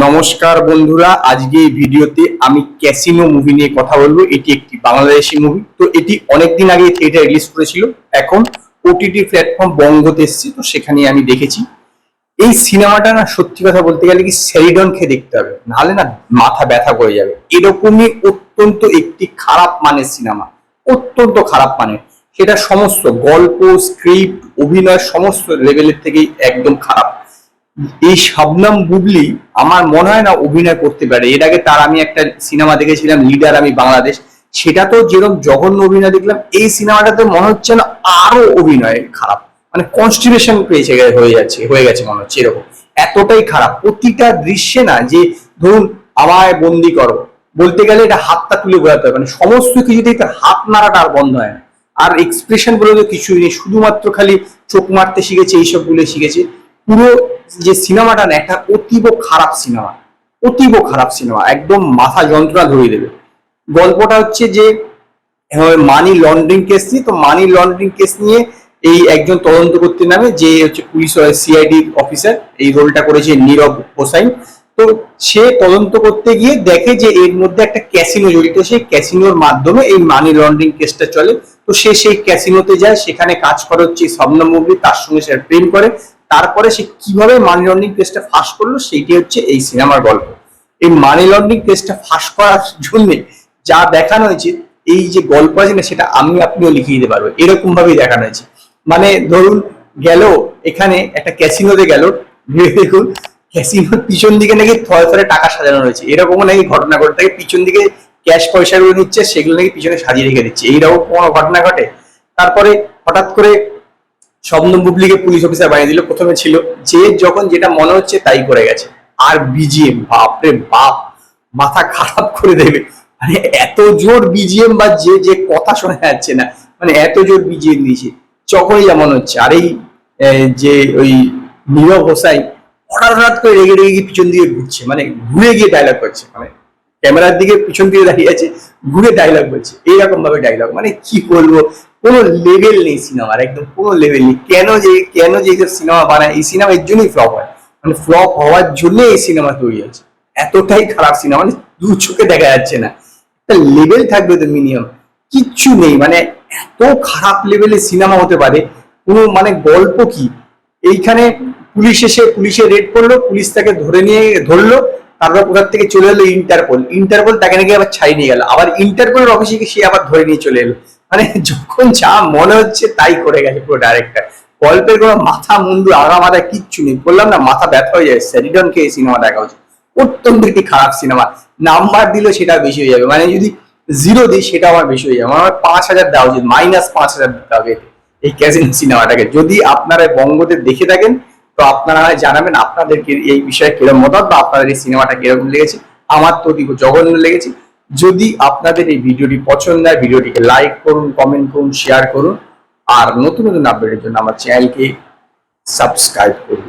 নমস্কার বন্ধুরা, আজকে এই ভিডিওতে আমি ক্যাসিনো মুভি নিয়ে কথা বলবো। এটি একটি বাংলাদেশি মুভি। তো এটি অনেকদিন আগে থিয়েটারে রিলিজ করেছিল, এখন ওটিটি প্ল্যাটফর্ম বঙ্গতে এসেছে, তো সেখানে আমি দেখেছি। এই সিনেমাটা না, সত্যি কথা বলতে গেলে কি স্যারিডন খেয়ে দেখতে হবে, নাহলে না মাথা ব্যথা করে যাবে। এরকমই অত্যন্ত একটি খারাপ মানের সিনেমা, অত্যন্ত খারাপ মানের। সেটা সমস্ত গল্প, স্ক্রিপ্ট, অভিনয় সমস্ত লেভেলের থেকেই একদম খারাপ। এই শবনম বুবলি আমার মনে হয় না অভিনয় করতে পারে। এর আগে তার আমি একটা সিনেমা দেখেছিলাম, লিডার আমি বাংলাদেশ, সেটা তো যেরকম জঘন্য অভিনয় দেখলাম, এই সিনেমাটাতে মনে হচ্ছে না আরো অভিনয় খারাপ, মানে কনস্টিপেশন পেয়েছে, হয়ে গেছে মনে হচ্ছে এরকম। এতটাই খারাপ প্রতিটা দৃশ্যে না, যে ধরুন আমায় বন্দি করো বলতে গেলে এটা হাতটা তুলে বোঝাতে হবে, মানে সমস্ত কিছুতেই তার হাত নাড়াটা আর বন্ধ হয় না। আর এক্সপ্রেশন বলে তো কিছুই নেই, শুধুমাত্র খালি চোখ মারতে শিখেছে, এইসব গুলো শিখেছে। পুরো যে সিনেমাটা না, একটা অতীব খারাপ সিনেমা, অতীব খারাপ সিনেমা, একদম মাথা যন্ত্রণা ধরিয়ে দেবে। গল্পটা হচ্ছে যে মানি লন্ডারিং কেস নিয়ে, তো মানি লন্ডারিং কেস নিয়ে এই একজন তদন্ত করতে নামে, যে হচ্ছে পুলিশ সিআইডি অফিসার, এই রোলটা করেছে নীরব হোসাইন। তো সে তদন্ত করতে গিয়ে দেখে যে এর মধ্যে একটা ক্যাসিনো জড়িত, সেই ক্যাসিনোর মাধ্যমে এই মানি লন্ডারিং কেসটা চলে। তো সে সেই ক্যাসিনোতে যায়, সেখানে কাজ করে হচ্ছে শবনম বুবলি, তার সঙ্গে সে প্রেম করে। তারপরে সে কিভাবে মানি লন্ডারিং কেসটা ফাঁস করলো, সেইটি হচ্ছে এই সিনেমার গল্প। এই মানি লন্ডারিং কেসটা ফাঁস করার জন্য যা দেখানো হয়েছে, এই যে গল্প আছে না, সেটা আমি আপনিও লিখে দিতে পারবো, এরকম ভাবেই দেখানো হয়েছে। মানে ধরুন গেল এখানে একটা ক্যাসিনোতে গেল, ভেবে দেখুন ক্যাসিনোর পিছন দিকে নাকি থরে থরে টাকা সাজানো রয়েছে, এরকম নাকি ঘটনা ঘটে থাকে। পিছন দিকে ক্যাশ পয়সা গুলো নিচ্ছে, সেগুলো নাকি পিছনে সাজিয়ে রেখে দিচ্ছে, এইরকম কোনো ঘটনা ঘটে। তারপরে হঠাৎ করে শবনম বুবলিকে পুলিশ অফিসার বানিয়ে দিল। প্রথমে ছিল যে যখন যেটা মনে হচ্ছে তাই করে গেছে। আর বিজিএম, বাপরে বাপ, মাথা খারাপ করে দেবে। মানে এত জোর বিজিএম, বা যে যে কথা শোনা যাচ্ছে না, মানে এত জোর বিজিএম দিয়েছে, যখনই যা মনে হচ্ছে। আর এই যে ওই নীরব হোসাই হঠাৎ করে রেগে রেগে গিয়ে পিছন দিকে ঘুরছে, মানে ঘুরে গিয়ে ডায়লগ করছে, মানে ক্যামেরার দিকে পিছন দিকে দাঁড়িয়ে আছে, ঘুরে ডায়লগ বলছে, এইরকম ভাবে ডায়লগ। মানে কি বলবো, কোনো লেভেল নেই সিনেমার, একদম কোনো লেভেল নেই। কেন যে এইসব সিনেমা বানায়, এই সিনেমা এর জন্যই ফ্লপ হয়, মানে ফ্লপ হওয়ার জন্য এই সিনেমা তৈরি হয়েছে। এতটাই খারাপ সিনেমা, মানে দু চোখে দেখা যাচ্ছে না। একটা লেভেল থাকবে তো মিনিমাম, কিচ্ছু নেই। মানে এত খারাপ লেভেলের সিনেমা হতে পারে, কোনো মানে গল্প কি? এইখানে পুলিশ এসে পুলিশের রেড করলো, পুলিশ তাকে ধরলো, তারপর কোথার থেকে চলে এলো ইন্টারপোল তাকে নাকি আবার ছাড়িয়ে নিয়ে গেল, আবার ইন্টারপোলের অফিসে গিয়ে সে আবার ধরে নিয়ে চলে এলো। মানে যখন যা মনে হচ্ছে তাই করে গেছে পুরো ডাইরেক্টর। গল্পের কোনো মাথা মুন্ডু আগা মাথা কিচ্ছু নেই, বললাম না মাথা ব্যথা হয়ে যায়। স্যারিডনকে এই সিনেমা দেখা উচিত, অত্যন্ত একটি খারাপ সিনেমা। নাম্বার দিলে সেটা বেশি হয়ে যাবে, মানে যদি 0 দিই সেটা আমার বেশি হয়ে যাবে। আমার 5,000 দেওয়া উচিত, -5,000 দিতে হবে এই ক্যাসিনো সিনেমাটাকে। যদি আপনারা বঙ্গতে দেখে থাকেন, তো আপনারা জানাবেন আপনাদেরকে এই বিষয়ে কিরকম মতামত, বা আপনাদের এই সিনেমাটা কিরকম লেগেছে। আমার তো অতি জঘন্য লেগেছে। যদি আপনাদের এই ভিডিওটি পছন্দ হয়, ভিডিওটিকে লাইক করুন, কমেন্ট করুন, শেয়ার করুন, আর নতুন নতুন আপডেটের জন্য আমার চ্যানেলকে সাবস্ক্রাইব করুন।